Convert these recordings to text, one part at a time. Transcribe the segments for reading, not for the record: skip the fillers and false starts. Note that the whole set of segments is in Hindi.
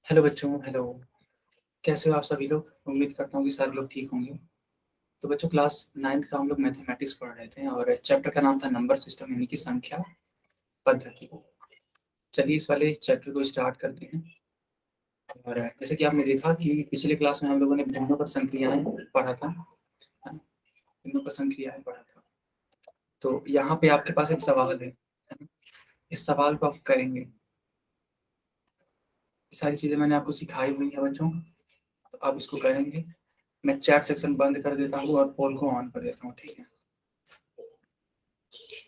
हेलो बच्चों, हेलो। कैसे हो आप सभी लोग? उम्मीद करता हूँ कि सारे लोग ठीक होंगे। तो बच्चों, क्लास 9th का हम लोग मैथमेटिक्स पढ़ रहे थे और चैप्टर का नाम था नंबर सिस्टम, यानी कि संख्या पद्धति। चलिए इस वाले चैप्टर को स्टार्ट करते हैं। और जैसे कि आपने देखा कि पिछले क्लास में हम लोगों ने भिन्नों पर संक्रियाएं पढ़ा था, है ना? भिन्नों पर संक्रियाएं पढ़ा था। तो यहाँ पे आपके पास एक सवाल है ना? इस सवाल को आप करेंगे। ये सारी चीज़ें मैंने आपको सिखाई हुई है बच्चों, तो आप इसको करेंगे। मैं चैट सेक्शन बंद कर देता हूँ और पोल को ऑन कर देता हूँ, ठीक है?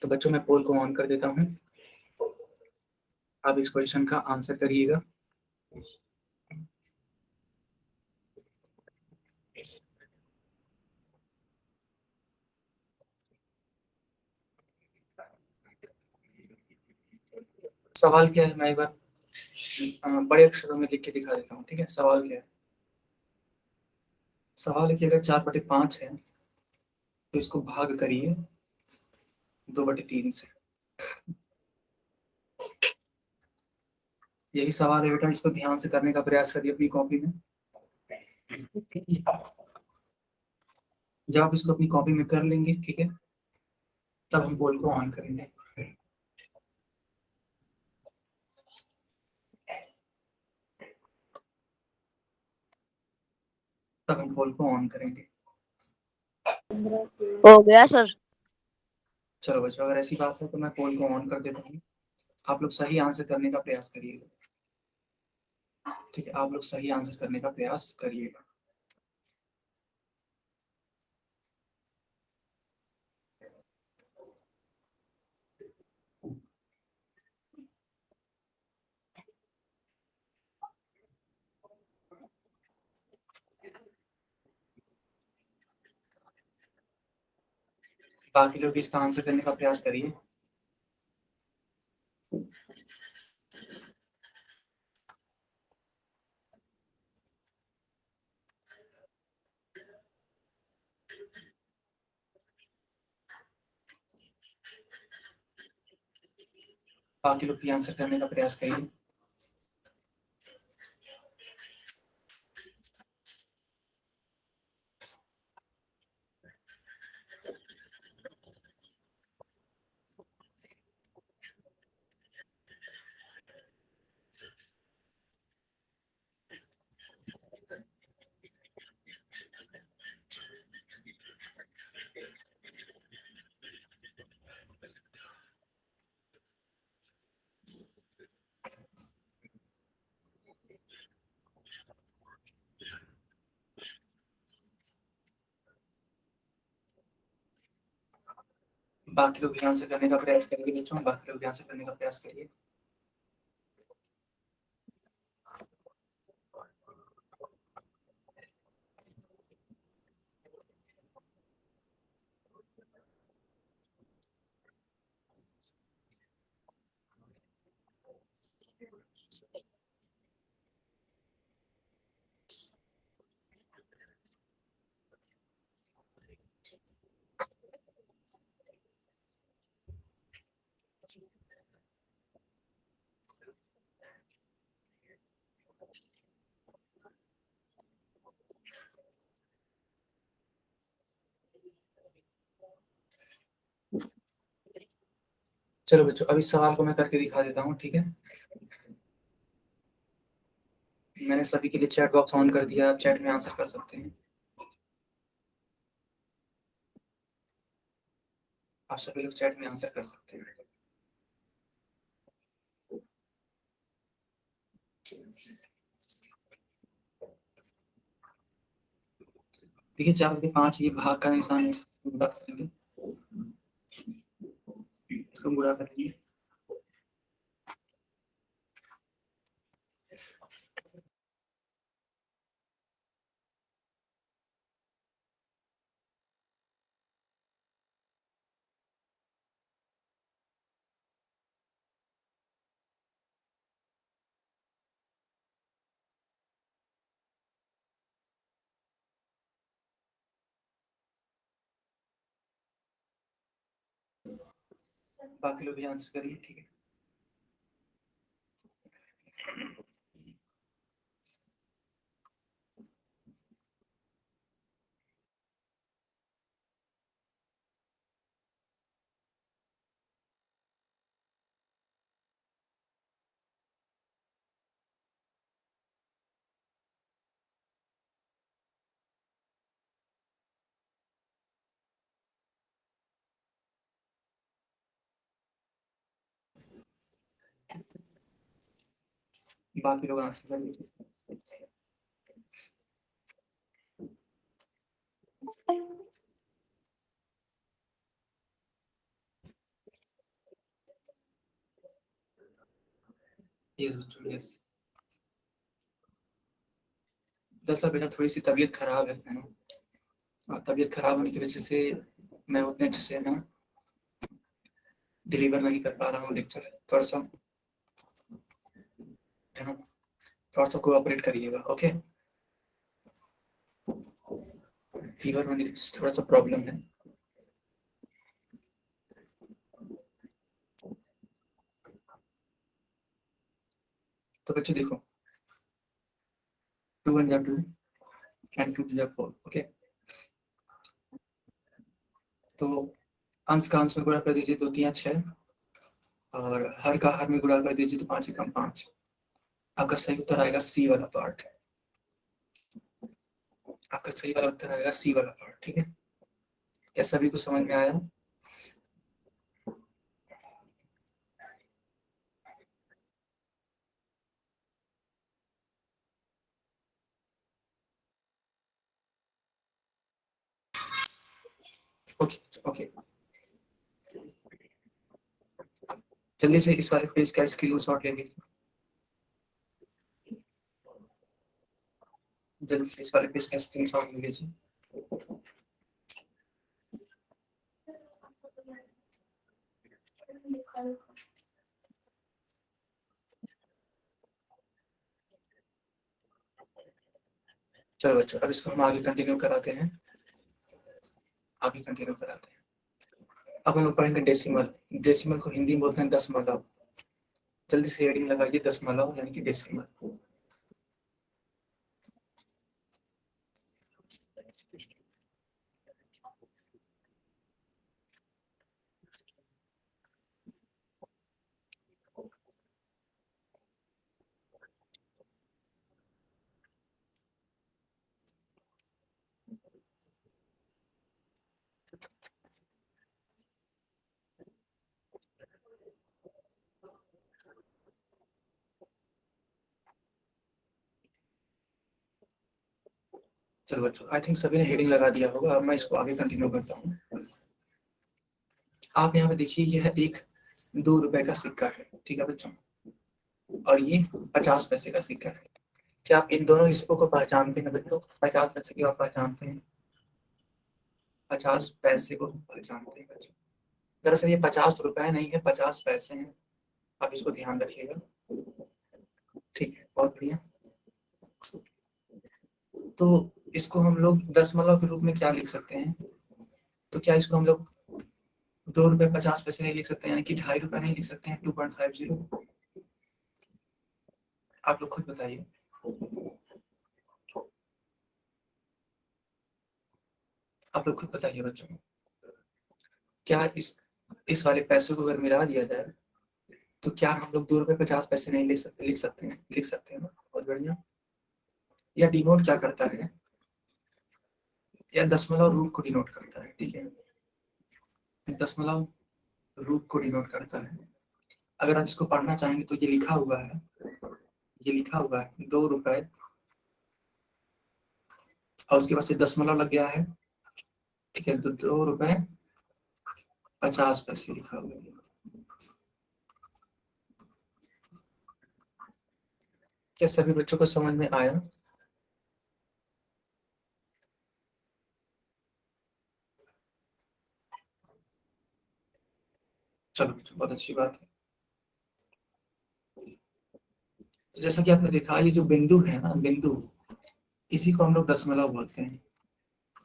तो बच्चों, मैं पोल को ऑन कर देता हूँ। आप इस क्वेश्चन का आंसर करिएगा। सवाल क्या है, मैं एक बार बड़े अक्षरों में लिख के दिखा देता हूँ, ठीक है? सवाल क्या है? सवाल है कि अगर 4/5 है तो इसको भाग करिए 2/3 से। यही सवाल है बेटा, इसको ध्यान से करने का प्रयास करिए अपनी कॉपी में। जब आप इसको अपनी कॉपी में कर लेंगे, ठीक है, तब हम पोल को ऑन करेंगे। तब हम पोल को ऑन करेंगे। हो गया सर। चलो बच्चों, अगर ऐसी बात है तो मैं पोल को ऑन कर देता हूँ। आप लोग सही आंसर करने का प्रयास करिएगा, ठीक है? आप लोग सही आंसर करने का प्रयास करिएगा। बाकी लोग इसका आंसर करने का प्रयास करिए। बाकी लोग भी आंसर करने का प्रयास करिए। बाकी लोग भी आंसर करने का प्रयास करिए बच्चों, बाकी लोग भी आंसर करने का प्रयास करिए। चलो बच्चों, अब इस सवाल को मैं करके दिखा देता हूँ, ठीक है? मैंने सभी के लिए चैट बॉक्स ऑन कर दिया, आप चैट में आंसर कर सकते हैं। आप सभी लोग चैट में आंसर कर सकते हैं। देखिए, 4/5 ये भाग का निशान है, इसको गुणा करेंगे। इसको गुणा करेंगे। बाकी लोग भी आंसर करिए, ठीक है? बाकी लोग आंसर कर दीजिए। यस। दरअसल बेटा थोड़ी सी तबीयत खराब है ना, और तबीयत खराब होने की वजह से मैं उतने अच्छे से ना डिलीवर नहीं कर पा रहा हूँ लेक्चर। थोड़ा सा है ना, थोड़ा सा कोऑपरेट करिएगा, ओके। फीवर होने की वजह से थोड़ा सा प्रॉब्लम है। तो बच्चों देखो, 2 1 2 एंड 2 2 4, ओके। तो अंश का अंश में गुणा कर दीजिए, 2 3 6, और हर का हर में गुणा कर दीजिए, तो 5 एकम 5। आपका सही उत्तर आएगा सी वाला पार्ट। आपका सही वाला उत्तर आएगा सी वाला पार्ट, ठीक है। क्या सभी को समझ में आया? ओके ओके, जल्दी से इस वाले पेज का स्क्रीनशॉट ले लीजिए। जल्दी से इस वाले पेज का स्क्रीनशॉट ले लीजिए। चलो बच्चों, अब इसको हम आगे कंटिन्यू कराते हैं। आगे कंटिन्यू कराते हैं। अब हम लोग पढ़ेंगे डेसिमल। डेसिमल को हिंदी में बोलते हैं दशमलव। जल्दी से हेडिंग लगाइए, दशमलव यानी कि डेसिमल। चलो बच्चों, आई थिंक सभी ने हेडिंग लगा दिया होगा। अब मैं इसको आगे कंटिन्यू करता हूँ। आप यहाँ पे देखिए, यह एक 2 रुपए का सिक्का है, ठीक है बच्चों, और ये 50 पैसे का सिक्का है। क्या आप इन दोनों हिस्सों को पहचानते हैं बच्चों? 50 पैसे की आप पहचानते हैं? 50 पैसे को पहचानते हैं बच्चों? दरअसल ये 50 रुपए नहीं है, 50 पैसे हैं। आप इसको ध्यान रखिएगा, ठीक है, बहुत बढ़िया। तो इसको हम लोग दशमलव के रूप में क्या लिख सकते हैं? तो क्या इसको हम लोग 2 रुपए 50 पैसे नहीं लिख सकते, यानी कि 2.5 रुपए नहीं लिख सकते हैं? 2.50। आप लोग खुद बताइए। आप लोग खुद बताइए बच्चों, क्या इस वाले पैसे को अगर मिला दिया जाए तो क्या हम लोग 2 रुपए 50 पैसे नहीं लिख सकते हैं? लिख सकते हैं ना, बहुत बढ़िया। या डिनोट क्या करता है? या दशमलव रूप को डिनोट करता है, ठीक है। दशमलव रूप को डिनोट करता है। अगर आप इसको पढ़ना चाहेंगे तो ये लिखा हुआ है, ये लिखा हुआ है 2 रुपए, और उसके बाद से दशमलव लग गया है, ठीक है। तो 2 रुपए 50 पैसे लिखा हुआ है। क्या सभी बच्चों को समझ में आया? चलो बच्चों, बहुत अच्छी बात है। तो जैसा कि आपने देखा, ये जो बिंदु है ना, बिंदु, इसी को हम लोग दशमलव बोलते हैं।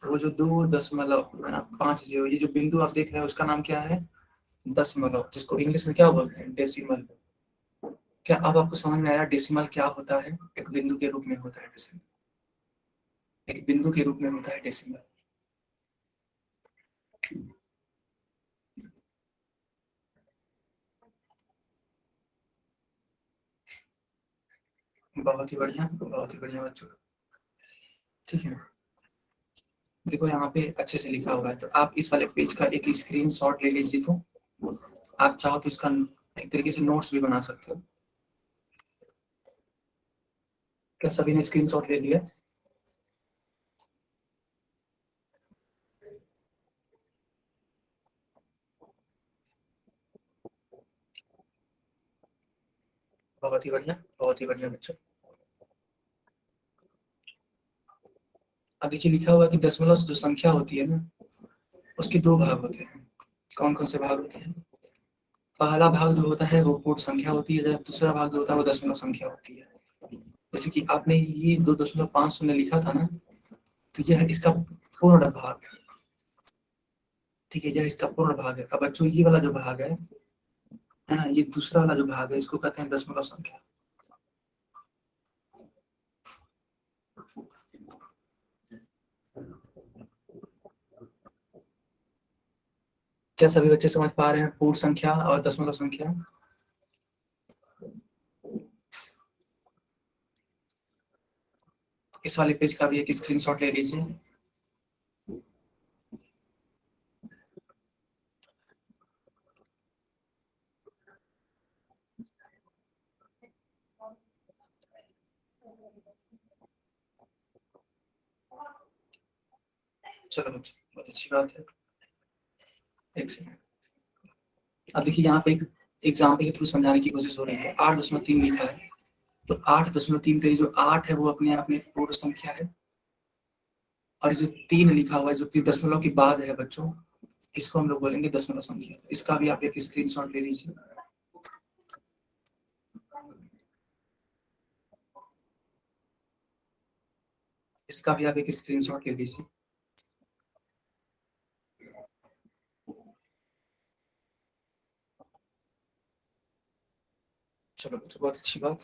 वो जो 2 दशमलव है ना, 5 जीरो, ये जो बिंदु आप देख रहे हैं उसका नाम क्या है? दशमलव, जिसको इंग्लिश में क्या बोलते हैं? डेसिमल। क्या अब आपको समझ में आया डेसिमल क्या होता है? एक बिंदु के रूप में होता है डेसिमल। एक बिंदु के रूप में होता है डेसिमल। बहुत ही बढ़िया, बहुत ही बढ़िया बच्चों, ठीक है। देखो यहाँ पे अच्छे से लिखा हुआ है, तो आप इस वाले पेज का एक स्क्रीनशॉट ले लीजिए। तो आप चाहो तो इसका एक तरीके से नोट्स भी बना सकते हो। क्या सभी ने स्क्रीनशॉट ले लिया? बहुत ही बढ़िया, बहुत ही बढ़िया बच्चों। अब देखिए लिखा हुआ है कि दशमलव जो संख्या होती है ना, उसके दो भाग होते हैं। कौन कौन से भाग होते हैं? पहला भाग जो होता है वो पूर्ण संख्या होती है, जब दूसरा भाग जो होता है वो दशमलव संख्या होती है। जैसे कि आपने ये 2.5 लिखा था ना, तो यह इसका पूर्ण भाग है। ठीक है, यह इसका पूर्ण भाग है। अब बच्चों ये वाला जो भाग है ना, ये दूसरा वाला जो भाग है, इसको कहते हैं दशमलव संख्या। क्या सभी बच्चे समझ पा रहे हैं पूर्ण संख्या और दशमलव संख्या? इस वाले पेज का भी एक स्क्रीनशॉट ले लीजिए। चलो बच्चों, बहुत अच्छी बात है। एक सेकंड। अब देखिए यहाँ पे एक एग्जाम्पल के थ्रू समझाने की कोशिश हो रही है। 8.3 लिखा है, तो 8.3 का जो 8 है वो अपने आप में एक पूर्ण संख्या है, और जो 3 लिखा हुआ है जो कि दशमलव के बाद है बच्चों, इसको हम लोग बोलेंगे दशमलव संख्या। इसका भी आप एक स्क्रीनशॉट ले लीजिए। इसका भी आप एक स्क्रीनशॉट ले लीजिए। चलो बच्चों, बहुत अच्छी बात।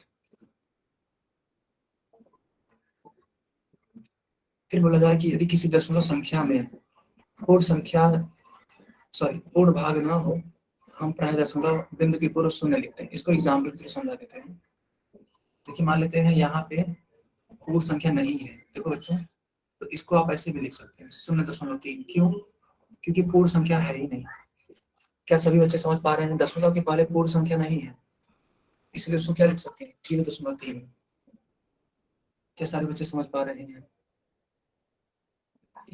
फिर बोला जाए कि यदि किसी दशमलव संख्या में पूर्ण संख्या, सॉरी पूर्ण भाग ना हो, हम प्राय दशमलव बिंदु की पूर्व शून्य लिखते हैं। इसको एग्जाम्पल के थ्रू समझा देते हैं। देखिए मान लेते हैं यहाँ पे पूर्ण संख्या नहीं है, देखो बच्चों, तो इसको आप ऐसे भी लिख सकते हैं 0.3। क्यों? क्योंकि पूर्ण संख्या है ही नहीं। क्या सभी बच्चे समझ पा रहे हैं? दशमलव के पहले पूर्ण संख्या नहीं है, इसलिए उसको क्या लिख सकते हैं? 0.3। क्या सारे बच्चे समझ पा रहे हैं?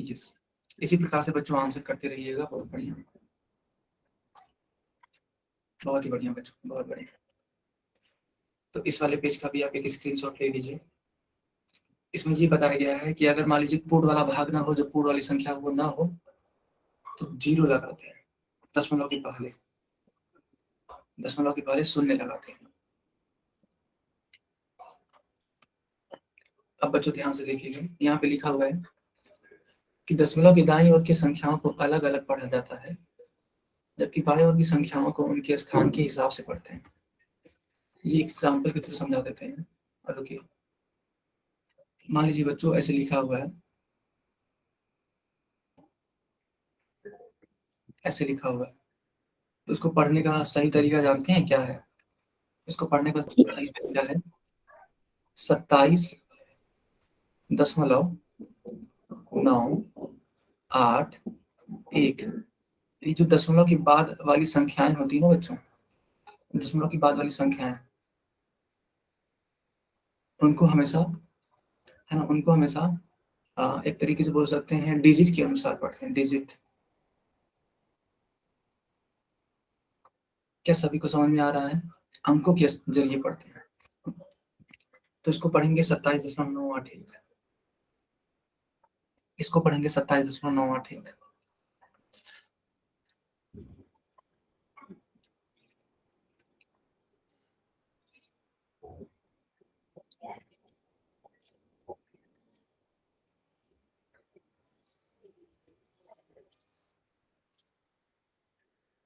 यस। इसी प्रकार से बच्चों आंसर करते रहिएगा। बहुत बढ़िया, बहुत ही बढ़िया बच्चों, बहुत बढ़िया। तो इस वाले पेज का भी आप एक स्क्रीनशॉट ले लीजिए। इसमें ये बताया गया है कि अगर मान लीजिए पूर्ण वाला भाग ना हो, जो पूर्ण वाली संख्या वो ना हो, तो 0 लगाते हैं। दशमलव के पहले, दशमलव के पहले शून्य लगाते हैं। अब बच्चों ध्यान से देखिएगा, यहाँ पे लिखा हुआ है कि दशमलव की दाईं ओर की संख्याओं को अलग अलग पढ़ा जाता है, जबकि बाएं ओर की संख्याओं को उनके स्थान के हिसाब से पढ़ते हैं। ये एग्जाम्पल के थ्रू समझा देते हैं। और रुकिए, मान लीजिए बच्चों ऐसे लिखा हुआ है, ऐसे लिखा हुआ है, तो उसको पढ़ने का सही तरीका जानते हैं क्या है? इसको पढ़ने का सही तरीका है 27.981। ये जो दशमलव के बाद वाली संख्याएं होती है ना बच्चों, दशमलव की बाद वाली संख्याएं, उनको हमेशा, है ना, उनको हमेशा एक तरीके से बोल सकते हैं डिजिट के अनुसार पढ़ते हैं। डिजिट। क्या सभी को समझ में आ रहा है? अंकों के जरिए पढ़ते हैं। तो इसको पढ़ेंगे 27.981। इसको पढ़ेंगे 27.981।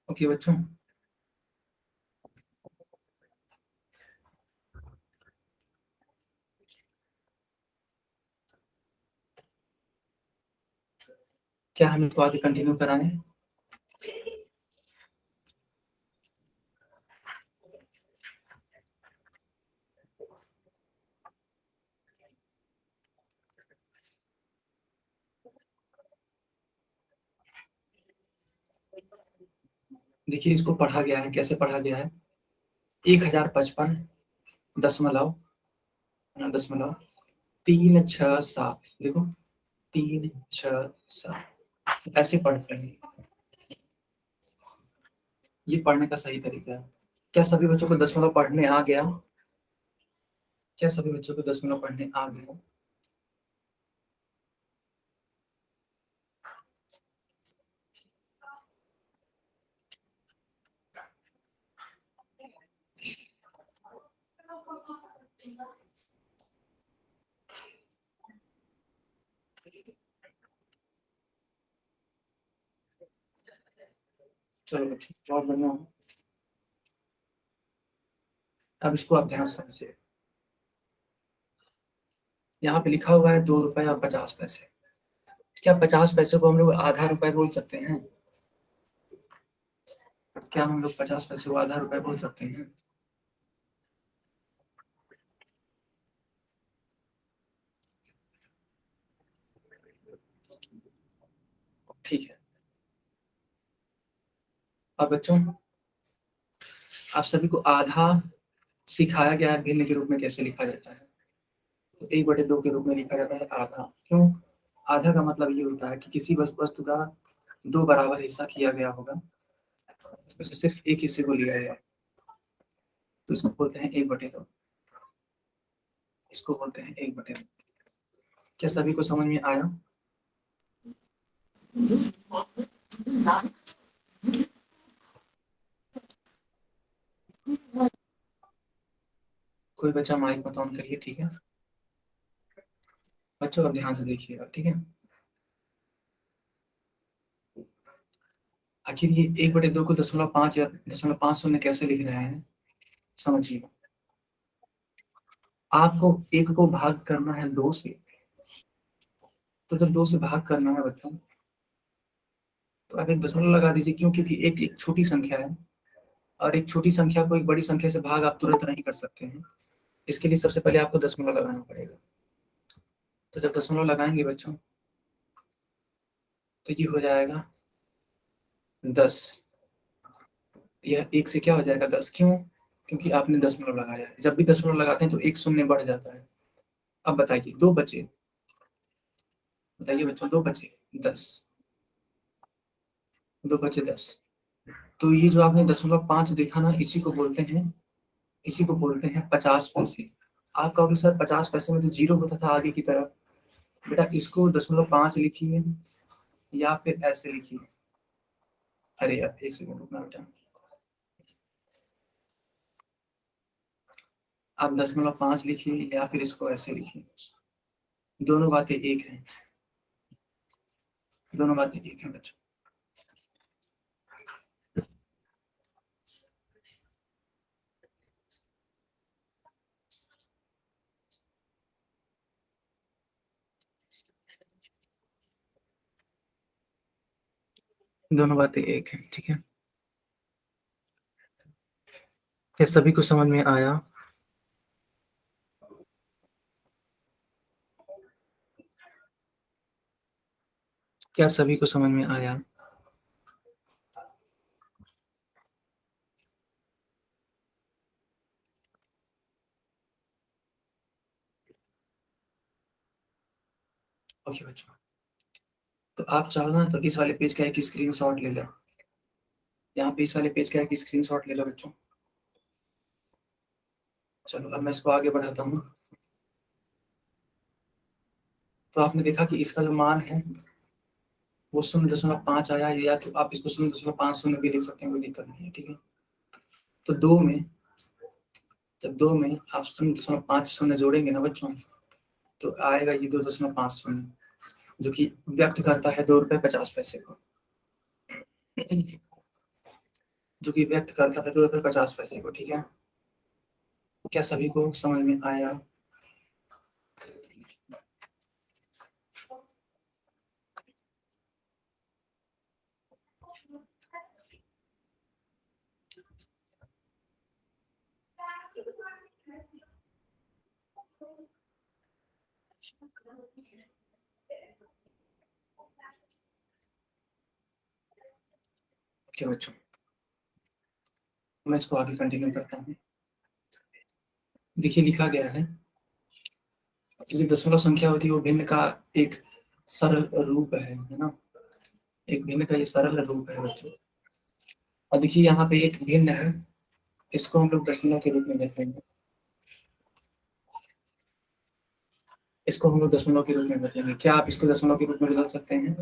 ओके बच्चों, क्या हम इसको आगे कंटिन्यू कराएं? देखिए इसको पढ़ा गया है, कैसे पढ़ा गया है? 1055 दशमलव, दशमलव 3 6 7, देखो 3 6 7 ऐसे पढ़ते हैं। ये पढ़ने का सही तरीका है। क्या सभी बच्चों को दशमलव पढ़ने आ गया? क्या सभी बच्चों को दशमलव पढ़ने आ गया? चलो बच्चों, बहुत बढ़िया। अब इसको आप ध्यान से समझिए। यहाँ पे लिखा हुआ है 2 रुपए और 50 पैसे। क्या 50 पैसे को हम लोग आधा रुपए बोल सकते हैं? क्या हम लोग 50 पैसे को आधा रुपए बोल सकते हैं? ठीक है। अब बच्चों, आप सभी को आधा सिखाया गया है भिन्न के रूप में कैसे लिखा जाता है। तो 1/2 के रूप में लिखा जाता है आधा। क्यों? आधा का मतलब ये होता है कि किसी वस्तु का 2 बराबर हिस्सा किया गया होगा, तो उसमें से सिर्फ एक हिस्से को लिया गया, तो इसको बोलते हैं 1/2। इसको बोलते हैं 1/2। क्या सभी को समझ में आया? कोई बच्चा माइक मत ऑन करिए, ठीक है बच्चों? अब ध्यान से देखिएगा, ठीक है। आखिर ये 1/2 को 0.5 या 0.50 कैसे लिख रहे हैं, समझिए। आपको 1 को भाग करना है 2 से, तो जब 2 से भाग करना है बच्चों, तो आप एक दशमलव लगा दीजिए। क्यों? क्योंकि एक एक छोटी संख्या है, और एक छोटी संख्या को एक बड़ी संख्या से भाग आप तुरंत नहीं कर सकते हैं। इसके लिए सबसे पहले आपको दशमलव लगाना पड़ेगा। तो जब दशमलव लगाएंगे बच्चों, तो ये हो जाएगा 10। यह 1 से क्या हो जाएगा 10। क्यों? क्योंकि आपने दशमलव लगाया है। जब भी दशमलव लगाते हैं तो एक शून्य बढ़ जाता है। अब बताइए, 2 बचे। बताइए बच्चों, 2 बचे 10। 2 बचे 10। तो ये जो आपने 0.5 देखा ना, इसी को बोलते हैं 50 पैसे। आप कहोगे सर 50 पैसे में तो जीरो होता था आगे की तरफ। बेटा इसको 0.5 लिखिए या फिर ऐसे लिखिए। अरे यार, एक सेकंड रुकना बेटा। आप 0.5 लिखिए या फिर इसको ऐसे लिखिए। दोनों बातें एक हैं। दोनों बातें एक हैं बच्चों। दोनों बातें एक हैं, ठीक है। क्या सभी को समझ में आया? क्या सभी को समझ में आया? ओके बच्चों, तो आप चाहो ना तो इस वाले पेज का एक स्क्रीनशॉट ले लो। यहाँ पे इस वाले पेज का एक स्क्रीनशॉट ले लो बच्चों। चलो अब मैं इसको आगे बढ़ाता हूँ। तो आपने देखा कि इसका जो मान है वो 0.5 आया, या तो आप इसको 0.50 भी लिख सकते हैं, कोई दिक्कत नहीं है, ठीक है। तो दो में आप 0.50 जोड़ेंगे ना बच्चों, तो आएगा ये 2.50, जो कि व्यक्त करता है 2 रुपए 50 पैसे को। जो कि व्यक्त करता है 2 रुपए 50 पैसे को, ठीक है। क्या सभी को समझ में आया? क्या बच्चों, मैं इसको आगे कंटिन्यू करता हूँ। देखिए लिखा गया है जो दशमलव संख्या होती है वो भिन्न का एक सरल रूप है ना, एक भिन्न का ये सरल रूप है बच्चों। और देखिए यहाँ पे एक भिन्न है, इसको हम लोग दशमलव के रूप में बदलेंगे, इसको हम लोग दशमलव के रूप में बदलेंगे। क्या आप इसको दशमलव के रूप में बदल सकते हैं?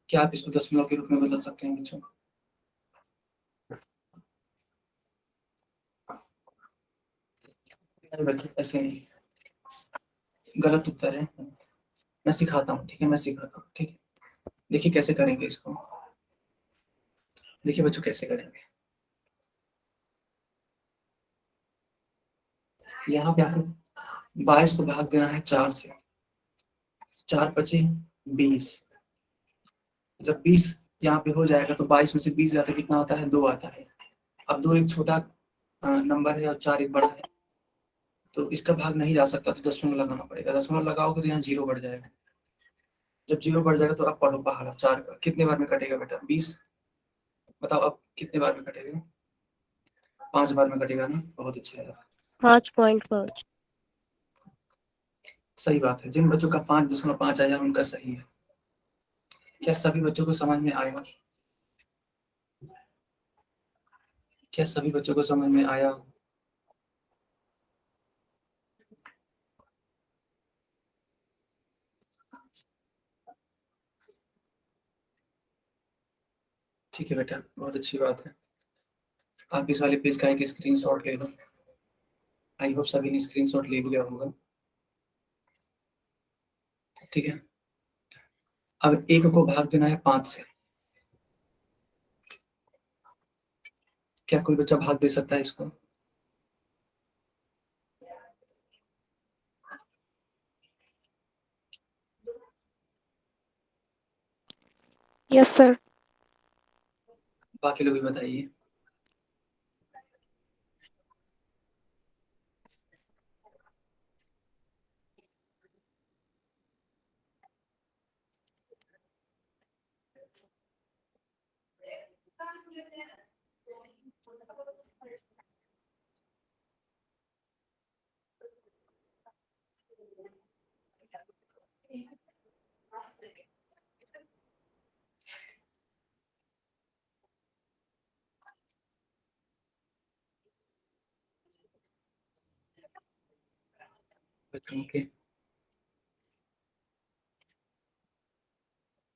क्या आप इसको दशमलव के रूप में बदल सकते हैं बच्चों? नहीं बच्चों, ऐसे नहीं, गलत उत्तर है। मैं सिखाता हूँ, ठीक है, मैं सिखाता हूँ, ठीक है। देखिए कैसे करेंगे इसको, देखिए बच्चों कैसे करेंगे। यहाँ पे आपको 22 को भाग देना है 4 से, 4 बचे 20। जब 20 यहाँ पे हो जाएगा तो 22 में से 20 जाता है, कितना आता है? 2 आता है। अब 2 एक छोटा नंबर है और 4 एक बड़ा है, तो इसका भाग नहीं जा सकता, तो दशमलव लगाना पड़ेगा। दशमलव लगाओगे तो यहाँ 0 बढ़ जाएगा। जब 0 बढ़ जाएगा तो अब पढ़ो पहाड़ा 4 का कितने बार में कटेगा बेटा? 20। बताओ अब कितने बार में कटेगा? 5 बार में कटेगा ना, बहुत अच्छा है। 5.5। सही बात है, जिन बच्चों का 5.5 आया उनका सही है। क्या सभी बच्चों को समझ में आएगा? क्या सभी बच्चों को समझ में आया? ठीक है बेटा, बहुत अच्छी बात है। आप इस वाले पेज का एक स्क्रीनशॉट ले लो। आई होप सभी ने स्क्रीनशॉट ले लिया होगा, ठीक है। अब 1 को भाग देना है 5 से। क्या कोई बच्चा भाग दे सकता है इसको? Yes sir. बाकी लोग भी बताइए। बच्चों के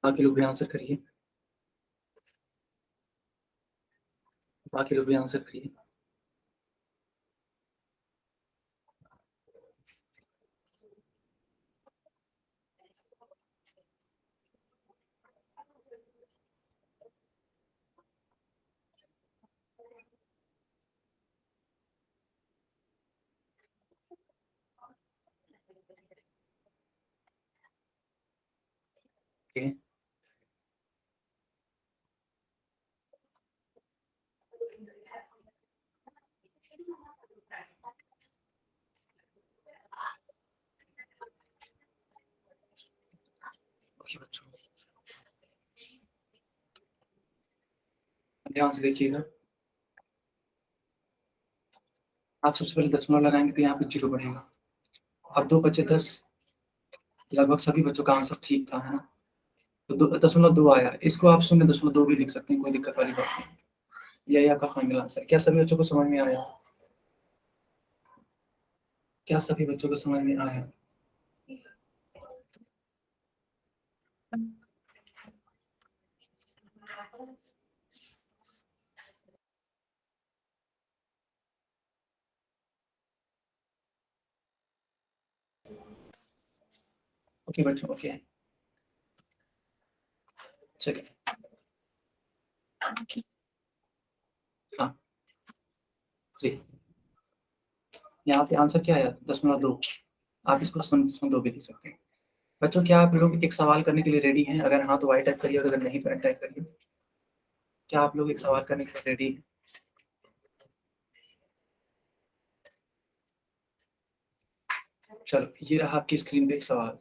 बाकी लोग भी आंसर करिए, बाकी लोग भी आंसर करिए। ठीक है, ओके बच्चों, ध्यान से देखिएगा। आप सबसे पहले दशमलव लगाएंगे तो यहाँ पे 0 बढ़ेगा। अब 2 बचे 10, लगभग सभी बच्चों का आंसर ठीक था, है ना। तो 2.2 आया, इसको आप 0.2 भी लिख सकते हैं, कोई दिक्कत वाली बात नहीं। यही आपका फाइनल आंसर। क्या सभी बच्चों को समझ में आया? क्या सभी बच्चों को समझ में आया? ओके बच्चों, ओके, चलिए। हाँ जी, यहाँ पे आंसर क्या है? 0.2। आप इसको 0.2 भी लिख सकते हैं। बच्चों क्या आप लोग एक सवाल करने के लिए रेडी हैं? अगर हाँ तो वाई टाइप करिए, और अगर नहीं तो टाइप करिए। क्या आप लोग एक सवाल करने के लिए रेडी हैं? चलो, ये रहा आपकी स्क्रीन पे एक सवाल।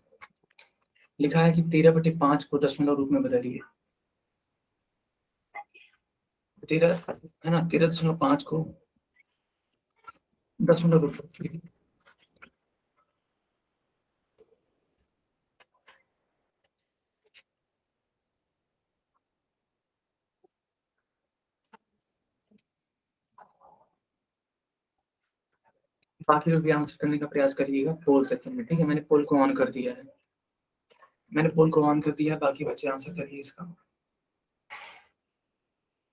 लिखा है कि 13/5 को दशमलव रूप में बदलिए। 13 है ना, 13.5 को 10 मिनट रुको। बाकी लोग भी आंसर करने का प्रयास करिएगा पोल सेक्शन में, ठीक है। मैंने पोल को ऑन कर दिया है, बाकी बच्चे आंसर करिए इसका,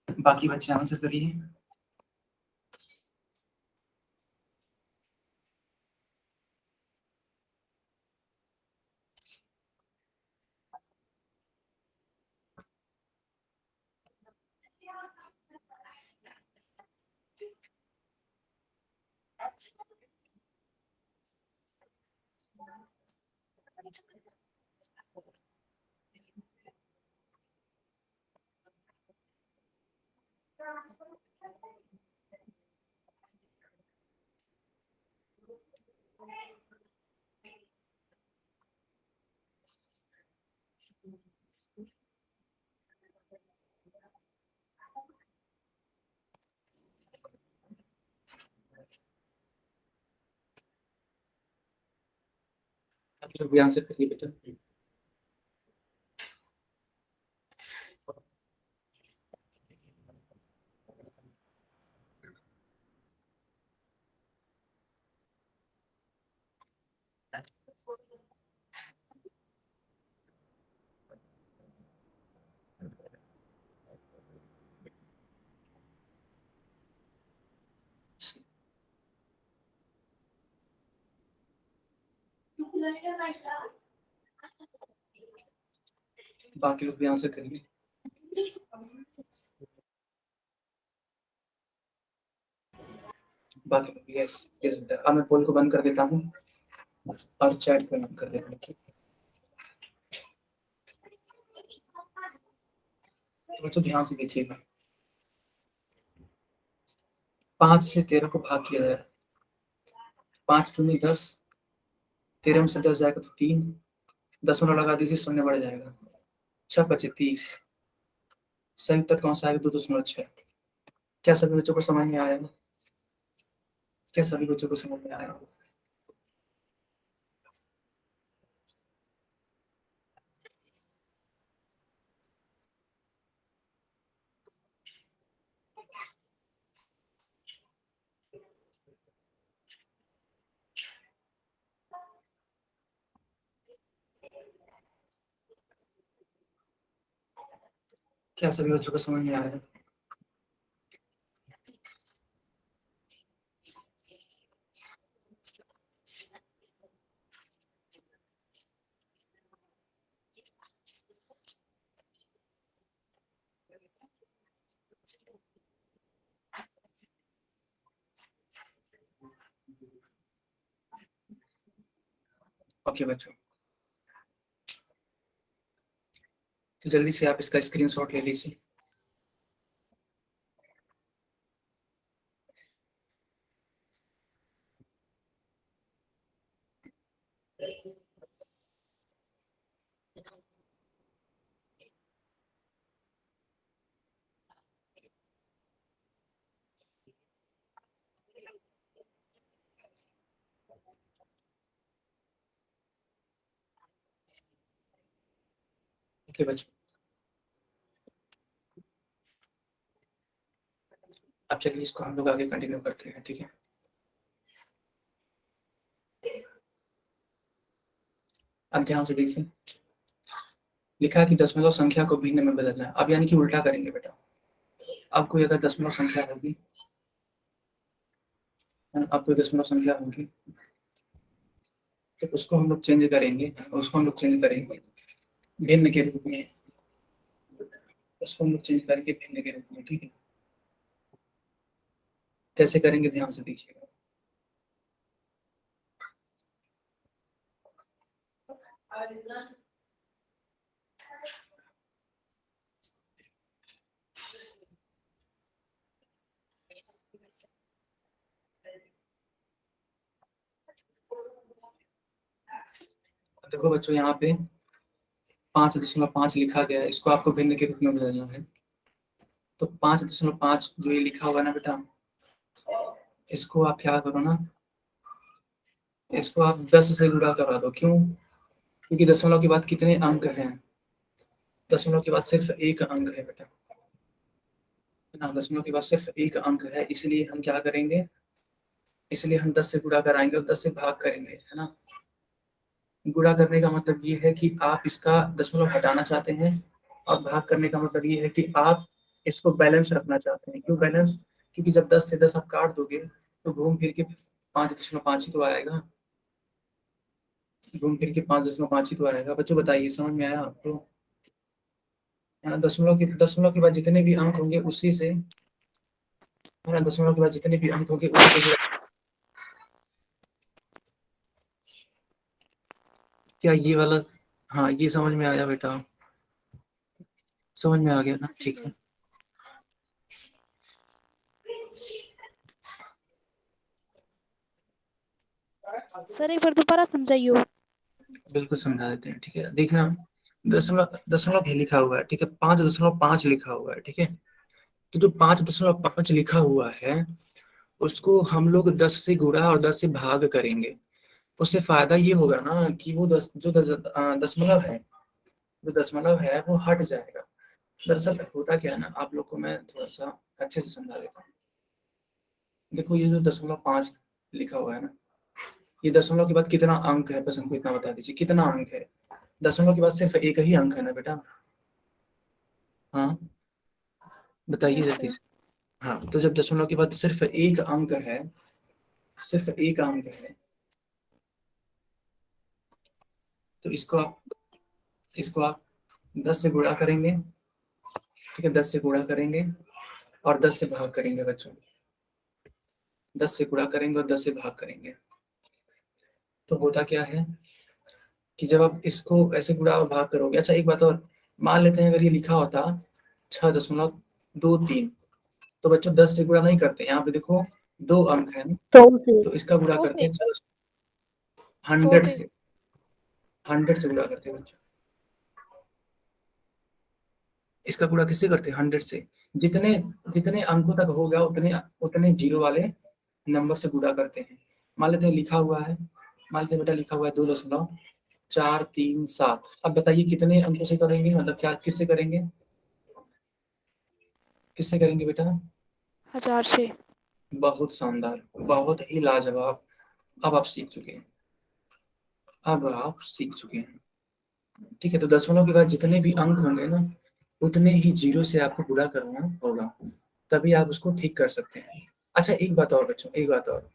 बाकी बच्चे आंसर करिए। बाकी लोग भी आंसर करिए बेटा। बाकी लोग भी आंसर करिए। बाकी लोग यस यस बेटा। अब मैं पोल को बंद कर देता हूँ और चैट को बंद कर देता हूँ, ठीक है। तो बच्चों ध्यान से देखिएगा, 5 से 13 को भाग किया जाए, 5 दूनी 10, 13 में से 10 जाएगा तो 3, 10 में लगा दीजिए, शून्य बढ़ जाएगा, 6 बचे 30, संयुक्त तक कौन सा आएगा 2.6। क्या सभी बच्चों को समझ में आया? क्या सभी बच्चों को समझ में आया? क्या सभी बच्चों को समझ में आया? ओके बच्चों, तो जल्दी से आप इसका स्क्रीनशॉट ले लीजिए। ओके बच्चों, अब चलिए इसको हम लोग आगे कंटिन्यू करते हैं, ठीक है। अब ध्यान से देखिए, लिखा है कि दशमलव संख्या को भिन्न में बदलना है। अब यानी कि उल्टा करेंगे बेटा। अब कोई अगर दशमलव संख्या होगी, अब कोई दशमलव संख्या होगी तो उसको हम लोग चेंज करेंगे, भिन्न के रूप में, उसको हम लोग चेंज करके भिन्न के रूप में, ठीक है। कैसे करेंगे ध्यान से देखिएगा। देखो बच्चों, यहाँ पे 5.5 लिखा गया है, इसको आपको भिन्न के रूप में बदलना है। तो 5.5 जो ये लिखा हुआ ना बेटा, इसको आप क्या करो ना, इसको आप 10 से गुणा करा दो। क्यों? क्योंकि दशमलव के बाद कितने अंक हैं? दशमलव के बाद सिर्फ एक अंक है बेटा, है ना। दशमलव के बाद सिर्फ एक अंक है, इसलिए हम क्या करेंगे, इसलिए हम 10 से गुणा कराएंगे और 10 से भाग करेंगे, है ना। गुणा करने का मतलब ये है कि आप इसका दशमलव हटाना चाहते हैं, और भाग करने का मतलब ये है कि आप इसको बैलेंस रखना चाहते हैं। क्यों बैलेंस? क्योंकि जब 10 से 10 आप काट दोगे तो घूम फिर के 5.5 ही तो आएगा, घूम फिर के 5.5 ही तो आएगा। बच्चों बताइए, समझ में आया आपको? है ना। दशमलव के बाद जितने भी अंक होंगे उसी से, है ना, दशमलव के बाद जितने भी अंक होंगे उसी से गुणा। क्या ये वाला? हाँ, ये समझ में आया बेटा, समझ में आ गया ना, ठीक है। सर एक बार दोबारा समझाइयो। बिल्कुल समझा देते हैं, ठीक है। देखना, दशमलव दशमलव भी लिखा हुआ है, ठीक है, 5.5 लिखा हुआ है, ठीक है। तो जो 5.5 लिखा हुआ है उसको हम लोग 10 से गुणा और 10 से भाग करेंगे। उससे फायदा ये होगा ना कि वो दशमलव है, जो दशमलव है वो हट जाएगा। दरअसल होता क्या है ना, आप लोग को मैं थोड़ा सा अच्छे से समझा देता हूँ। देखो, ये जो 0.5 लिखा हुआ है ना, ये दशमलव के बाद कितना अंक है, बस हमको इतना बता दीजिए, कितना अंक है? दशमलव के बाद सिर्फ एक ही अंक है ना बेटा। हाँ, बताइए यस जल्दी सर। से। हाँ, तो जब दशमलव के बाद सिर्फ एक अंक है, सिर्फ एक अंक है, तो इसको आप 10 से गुणा करेंगे, ठीक है, 10 से गुणा करेंगे और 10 से भाग करेंगे बच्चों। 10 से गुणा करेंगे और 10 से भाग करेंगे, तो होता क्या है कि जब आप इसको ऐसे गुणा और भाग करोगे। अच्छा, एक बात और, मान लेते हैं अगर ये लिखा होता 6.23, तो बच्चों 10 से गुणा नहीं करते, यहाँ पे देखो 2 अंक है ना, 100 से। तो इसका गुणा 100 करते से। हैं 100 100 से। से। 100 से गुणा करते हैं बच्चों, इसका गुणा किससे करते हैं? 100 से। जितने जितने अंकों तक होगा उतने उतने जीरो वाले नंबर से गुणा करते हैं। मान लेते हैं लिखा हुआ है, मान लेते हैं बेटा लिखा हुआ है 2.437। अब बताइए कितने अंकों से करेंगे, मतलब क्या किससे करेंगे, किससे करेंगे बेटा? 1000 से। बहुत शानदार, बहुत ही लाजवाब। अब आप सीख चुके हैं, अब आप सीख चुके हैं, ठीक है। तो दशमलव के बाद जितने भी अंक होंगे ना, उतने ही जीरो से आपको गुणा करना होगा, तभी आप उसको ठीक कर सकते हैं। अच्छा, एक बात और बच्चों, एक बात और,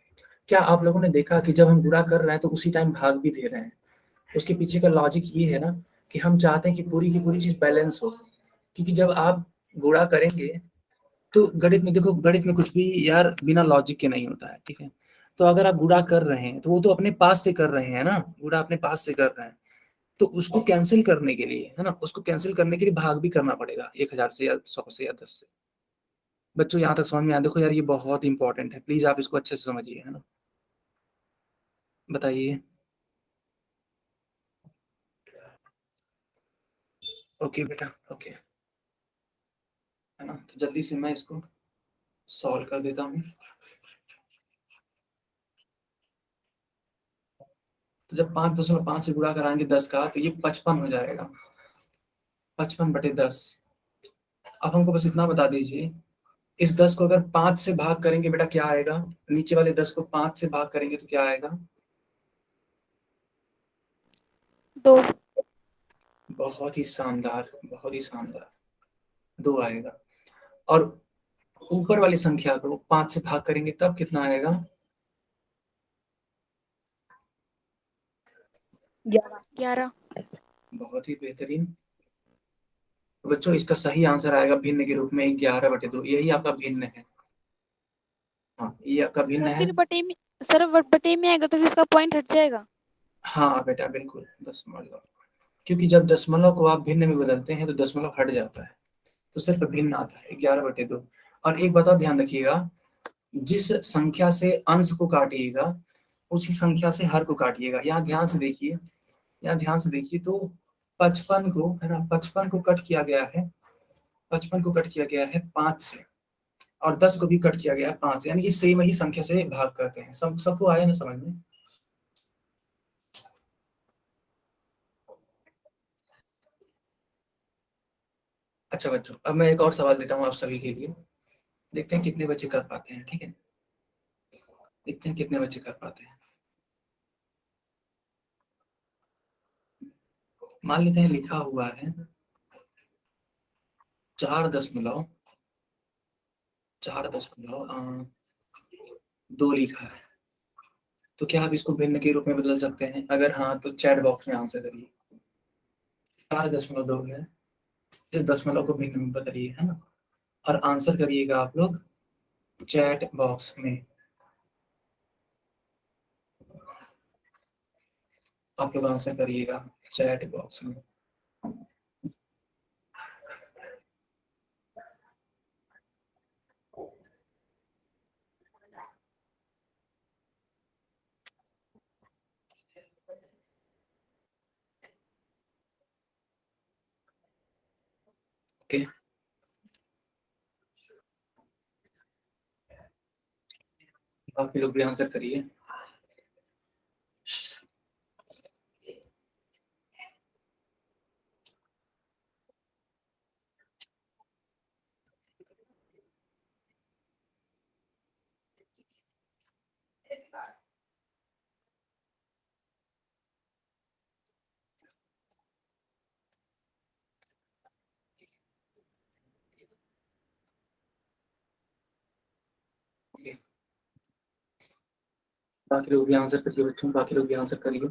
क्या आप लोगों ने देखा कि जब हम गुणा कर रहे हैं तो उसी टाइम भाग भी दे रहे हैं? उसके पीछे का लॉजिक ये है ना कि हम चाहते हैं कि पूरी की पूरी चीज बैलेंस हो। क्योंकि जब आप गुणा करेंगे तो गणित में देखो, गणित में कुछ भी यार बिना लॉजिक के नहीं होता है, ठीक है। तो अगर आप गुणा कर रहे हैं तो वो तो अपने पास से कर रहे हैं ना, गुणा अपने पास से कर रहे हैं, तो उसको कैंसिल करने के लिए, है ना, उसको कैंसिल करने के लिए भाग भी करना पड़ेगा 1000 से या 100 से या 10 से। बच्चों यहाँ तक समझ में आया? देखो यार, ये बहुत इंपॉर्टेंट है, प्लीज आप इसको अच्छे से समझिए, है ना। बताइए। ओके बेटा, ओके, है ना। तो जल्दी से मैं इसको सॉल्व कर देता हूँ। तो जब 5.5 से गुणा कराएंगे 10 का, तो ये 55 हो जाएगा, 55/10। अब हमको बस इतना बता दीजिए, इस 10 को अगर 5 से भाग करेंगे बेटा क्या आएगा? नीचे वाले 10 को 5 से भाग करेंगे तो क्या आएगा? 2। बहुत ही शानदार, बहुत ही शानदार, 2 आएगा। और ऊपर वाली संख्या को 5 से भाग करेंगे तब कितना आएगा? 11। बहुत ही बेहतरीन। तो बच्चों इसका सही आंसर आएगा भिन्न के रूप में 11/2, यही आपका भिन्न है। हाँ, ये आपका भिन्न सर है। फिर बटे में, सर बटे में आएगा तो फिर इसका पॉइंट हट जाएगा। हाँ बेटा बिल्कुल, दशमलव, क्योंकि जब दशमलव को आप भिन्न में बदलते हैं तो दशमलव हट जाता है, तो सिर्फ भिन्न आता है 11/2। और एक बात और ध्यान रखिएगा, जिस संख्या से अंश को काटिएगा उसी संख्या से हर को काटिएगा। यहाँ ध्यान से देखिए, यहाँ ध्यान से देखिए, तो 55 को, है ना, 55 को कट किया गया है, 55 को कट किया गया है 5 से, और 10 को भी कट किया गया 5, यानी कि सेम ही संख्या से भाग करते हैं। सबको आया ना समझ में? अच्छा बच्चों, अब मैं एक और सवाल देता हूँ आप सभी के लिए, देखते हैं कितने बच्चे कर पाते हैं। ठीक है, देखते हैं कितने बच्चे कर पाते हैं। मान लेते हैं लिखा हुआ है 4.2 लिखा है, तो क्या आप इसको भिन्न के रूप में बदल सकते हैं? अगर हाँ तो चैट बॉक्स में आंसर करिए। 4.2 है, इस दशमलव को भिन्न में बदलिए, है ना, और आंसर करिएगा आप लोग चैट बॉक्स में। आप लोग आंसर करिएगा चैट बॉक्स में। ओके, बाकी लोग भी आंसर करिए। ओके, बाकी लोग भी आंसर करिए बच्चों, बाकी लोग भी आंसर करिए।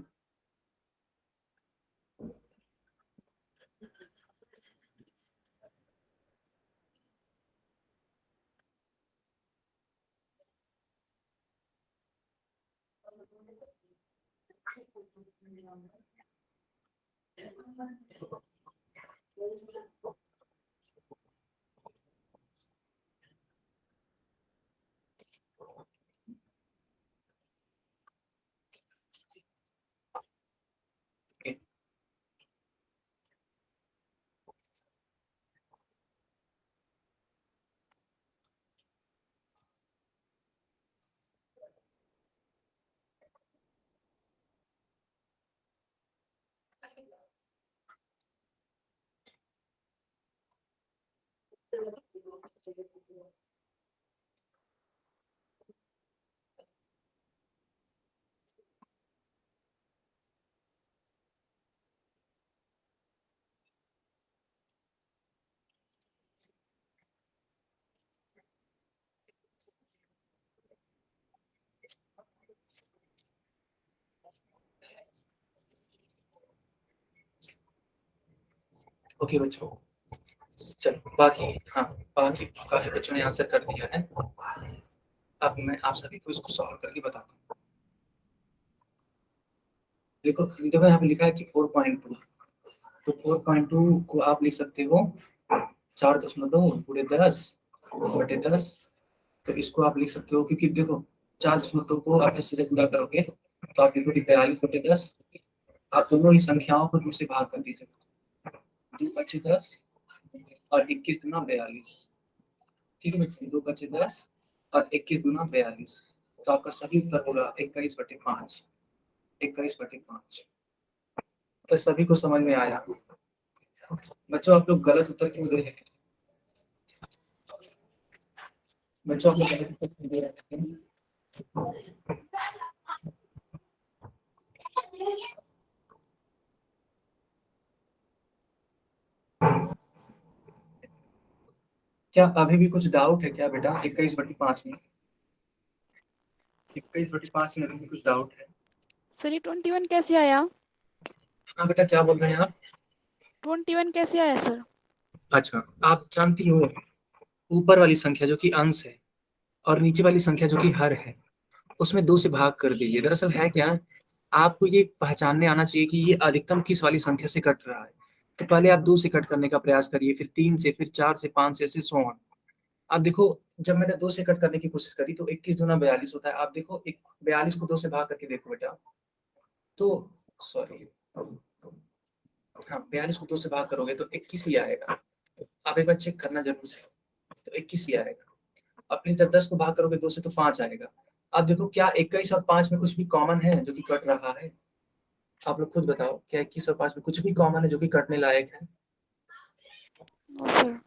ओके, ओके बच्चों, चलो बाकी, हाँ, बाकी काफी बच्चों ने आंसर कर दिया है। अब मैं आप सभी को इसको सॉल्व करके बताता हूँ। देखो देखो यहाँ पे लिखा है कि 4.2, तो 4.2 को आप लिख सकते हो 4.2 × 10 / 10, तो इसको आप लिख सकते हो, क्योंकि देखो 4.2 को आप 10 से जब गुणा करोगे तो आप लिखोगे 42/10। आप दोनों ही संख्याओं को 2 से भाग कर दीजिए, 2×10 और 21×42। ठीक है बच्चों, 2×10 और 21×42, तो आपका सही उत्तर होगा 21/5। 21/5। तो सभी को समझ में आया? बच्चों आप लोग गलत उत्तर क्यों दे रहे हैं? बच्चों आप लोग गलत उत्तर क्यों दे रहे हैं? क्या अभी भी कुछ डाउट है क्या बेटा 21/5 में? 21/5 में अभी भी कुछ डाउट है? सर ये 21 कैसे आया? हाँ बेटा, क्या बोल रहे हैं आप? 21 कैसे आया सर? अच्छा, आप जानती हो ऊपर वाली संख्या जो कि अंश है और नीचे वाली संख्या जो कि हर है, उसमें 2 से भाग कर दीजिए। दरअसल है क्या, आपको ये पहचानने आना चाहिए कि ये अधिकतम किस वाली संख्या से कट रहा है। तो पहले आप 2 से कट करने का प्रयास करिए, फिर 3 से, फिर 4 से, 5 से, ऐसे सो ऑन। आप देखो, जब मैंने 2 से कट करने की कोशिश करी तो 21×42 होता है। आप देखो, 42 को 2 से भाग करके देखो बेटा, तो सॉरी, हाँ, 42 को 2 से भाग करोगे तो 21 ही आएगा। आप एक बार चेक करना जरूर से, तो 21 ही आएगा। अपनी जब 10 को भाग करोगे 2 से तो 5 आएगा। अब देखो क्या 21 और 5 में कुछ भी कॉमन है जो कि कट रहा है? आप लोग खुद बताओ, क्या 21 और 5 में कुछ भी कॉमन है जो कि कटने लायक है? No sir.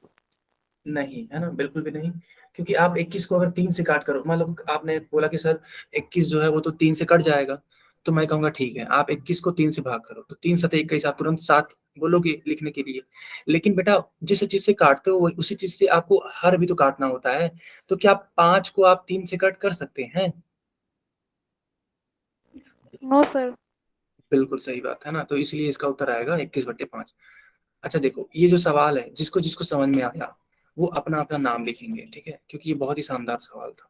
नहीं, है ना? बिल्कुल भी नहीं। क्योंकि आप 21 को अगर 3 से काट करो, मतलब आपने बोला कि सर 21 जो है वो तो 3 से कट जाएगा, तो मैं कहूँगा ठीक है, आप 21 को 3 से भाग करो, तो 3 सतह 21 आप तुरंत 7 बोलोगे लिखने के लिए। लेकिन बेटा जिस चीज़ से काटते हो वो उसी चीज़ से आपको हर भी तो काटना होता है, तो क्या 5 को आप 3 से कट कर सकते हैं? No sir. बिल्कुल सही बात है ना, तो इसलिए इसका उत्तर आएगा 21/5। अच्छा देखो, ये जो सवाल है जिसको जिसको समझ में आया वो अपना अपना नाम लिखेंगे, ठीक है? क्योंकि ये बहुत ही शानदार सवाल था,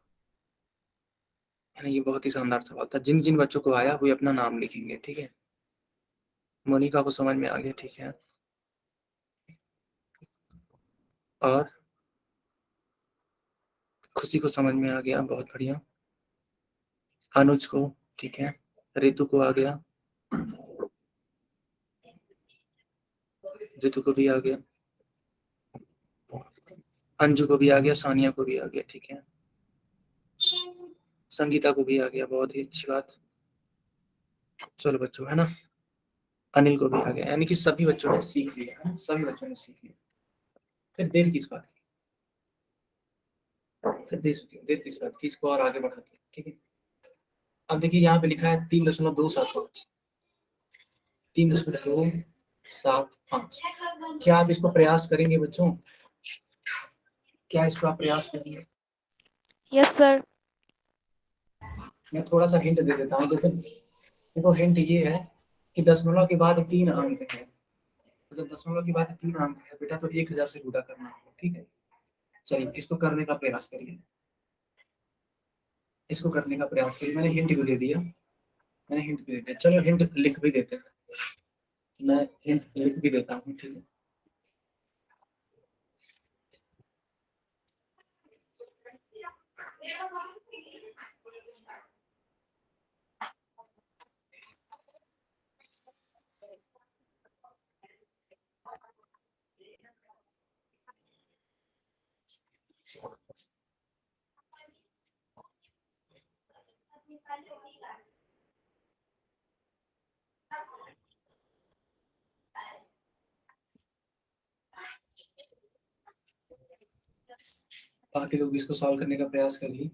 है ना? ये बहुत ही शानदार सवाल था। जिन जिन बच्चों को आया वो अपना नाम लिखेंगे, ठीक है? मोनिका को समझ में आ गया, ठीक है? और खुशी को समझ में आ गया, बहुत बढ़िया। अनुज को, ठीक है। रितु को आ गया, रितु को भी आ गया, अंजू को भी आ गया, सानिया को भी आ गया, ठीक है। संगीता को भी आ गया, बहुत ही अच्छी बात। चलो बच्चों, है ना? अनिल को भी आ गया, यानी कि सभी बच्चों ने सीख लिया, है ना? सभी बच्चों ने सीख लिया। फिर देर किस बात की? फिर देर किस बात की? इसको और आगे बढ़ाते हैं, ठीक है? अब देखिए यहाँ पे लिखा है 3.275, 3.275। क्या आप इसको प्रयास करेंगे बच्चों? क्या इसको आप प्रयास करेंगे? Yes sir. मैं थोड़ा सा हिंट दे देता हूँ। देखो देखो, हिंट ये है कि दशमलव के बाद 3 अंक है, तो जब दशमलव के बाद 3 अंक है बेटा तो 1000 से गुणा करना होगा, ठीक है? चलिए इसको करने का प्रयास करिए, इसको करने का प्रयास करिए। मैंने हिंट भी दे दिया, मैंने हिंट भी दे दिया। चलो हिंट लिख भी देते हैं, मैं हिंट लिख भी देता हूँ, ठीक है? बाकी लोग भी इसको सॉल्व करने का प्रयास करिए।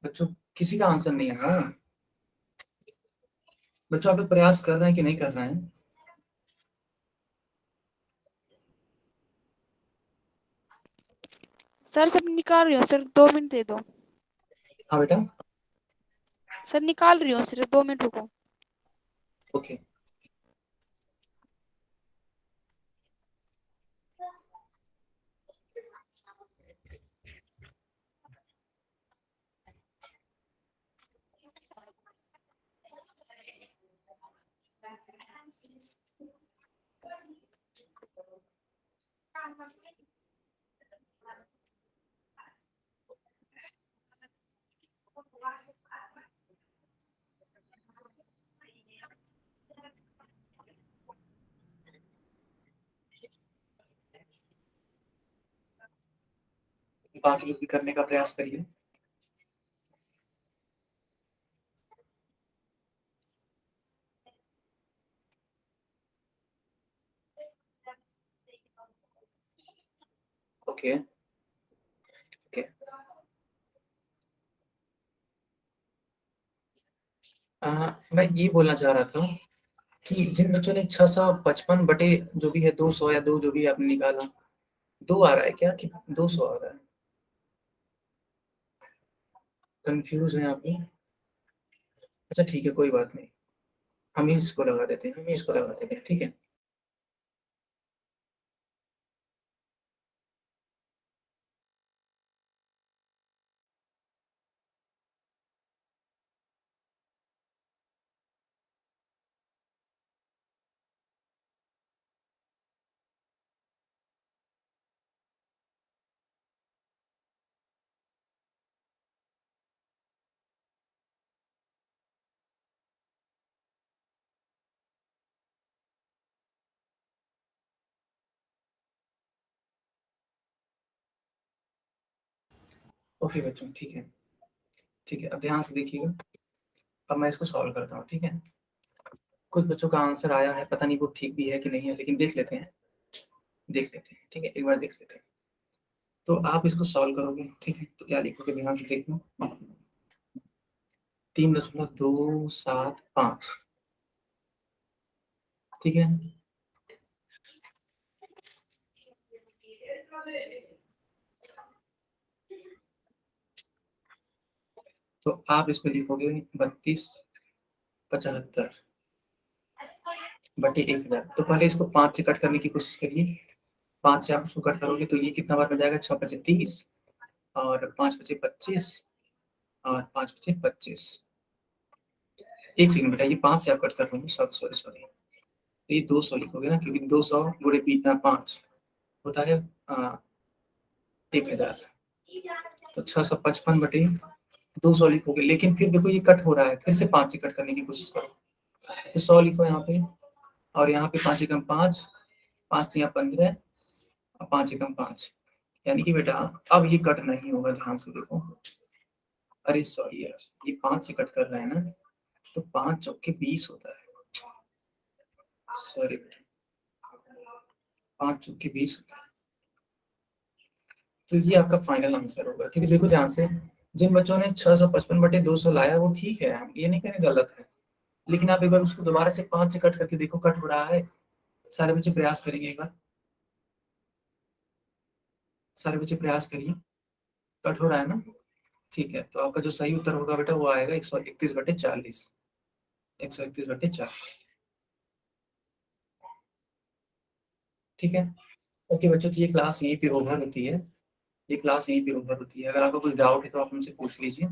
बच्चों किसी का आंसर नहीं है ना? बच्चों आप लोग प्रयास कर रहे हैं कि नहीं कर रहे हैं? सर सब निकाल रही हूँ सर, 2 मिनट दे दो। हाँ बेटा। सर निकाल रही हूँ, सिर्फ 2 मिनट रुको। ओके। बाकी लोग भी करने का प्रयास करिए। Okay okay. मैं ये बोलना चाह रहा था कि जिन बच्चों ने 655 बटे जो भी है 200 या 2 जो भी आपने निकाला, 2 आ रहा है क्या कि 200 आ रहा है? कंफ्यूज है आप लोग? अच्छा ठीक है, कोई बात नहीं। हम इसको लगा देते हैं, हम इसको लगा देते हैं, ठीक है। ओके बच्चों, ठीक है, ठीक है, अब ध्यान से देखिएगा। अब मैं इसको सॉल्व करता हूँ, ठीक है। कुछ बच्चों का आंसर आया है, पता नहीं वो ठीक भी है कि नहीं है, लेकिन देख लेते हैं, देख लेते हैं, ठीक है, एक बार देख लेते हैं। तो आप इसको सॉल्व करोगे, ठीक है, तो क्या लिखोगे ध्यान से देखो। 3.275, ठीक है। तो आप इसको लिखोगे 3275 बटे 1000। तो पहले इसको 5 से कट करने की कोशिश करिए। 5 से आप उसको कट करोगे तो ये कितना बार में जाएगा, 6 पचे 30 और 5 पचे 25 और 5 पचे 25। एक सेकंड बेटा, ये 5 से आप कट कर दोगे, सॉरी सॉरी सॉरी, तो ये 200 लिखोगे ना, क्योंकि 200 गुणे 5 होता है 1000। तो 655 बटे 200 लिखोगे, लेकिन फिर देखो ये कट हो रहा है, फिर से 5 से कट करने की कोशिश करो। तो 100 लिखो यहाँ पे, और यहाँ पे 5 एकम 5, 5 तिया 15 और 5 एकम 5, यानी कि बेटा अब ये कट नहीं होगा, ध्यान से देखो। अरे सॉरी यार, ये 5 से कट कर रहा है ना, तो 5 चौके 20 होता है, सॉरी बेटा, 5 चौके 20 होता है। तो ये आपका फाइनल आंसर होगा, ठीक है। देखो ध्यान से, जिन बच्चों ने 655/200 लाया वो ठीक है, हम ये नहीं करें गलत है, लेकिन आप एक बार उसको दोबारा से 5 से कट करके देखो, कट हो रहा है। सारे बच्चे प्रयास करेंगे एक बार, सारे बच्चे प्रयास करिए, कट हो रहा है ना, ठीक है। तो आपका जो सही उत्तर होगा बेटा वो आएगा 131/40, 131/40, ठीक है। ओके बच्चों, तो ये क्लास यहीं पे ओवर होती है, ये क्लास यहीं पे ओवर होती है। अगर आपको कोई डाउट है तो आप हमसे पूछ लीजिए।